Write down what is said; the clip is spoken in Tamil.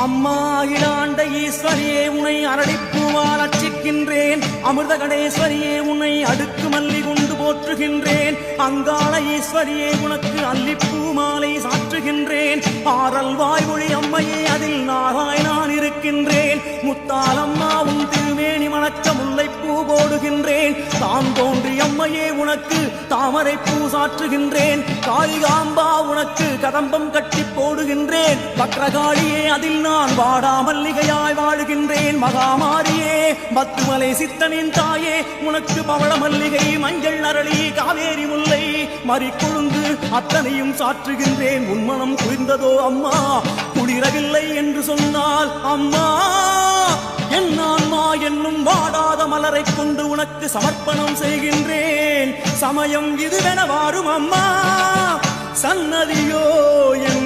அம்மா இளாண்ட ஈஸ்வரியே உனை அரளிப்பூவால் அர்ச்சிக்கின்றேன். அமிர்த கடேஸ்வரியே உன்னை அடுக்கு மல்லி கொண்டு போற்றுகின்றேன். அங்காள ஈஸ்வரியே உனக்கு அல்லிப்பூ மாலை சாற்றுகின்றேன். ஆரல் வாய்மொழி அம்மையே அதில் நாராய் நான் இருக்கின்றேன். முத்தாலம்மா உன் திருமேனி மணக்க முல்லைப்பூ போடுகின்றேன். தாம் தோன்றி அம்மையே உனக்கு தாமரை பூ சாற்றுகின்றேன். காளிகாம்பா உனக்கு கதம்பம் கட்டி போடுகின்றேன். பக்ரகாளியே அதில் நான் வாடாமல்லிகையாய் வாழுகின்றேன். மகாமாரியே பத்துமலை சித்தனின் தாயே உனக்கு பவள மல்லிகை மஞ்சள் அரளி காவேரி முல்லை மறிக்கொழுந்து அத்தனையும் சாற்றுகின்றேன். உன்மனம் புரிந்ததோ அம்மா? குளிரவில்லை என்று சொன்னால் அம்மா என் ஆன்மா என்னும் வாடாத மலரை கொண்டு உனக்கு சமர்ப்பணம் செய்கின்றேன். சமயம் இதுவென வாரும் அம்மா சன்னதியோ என்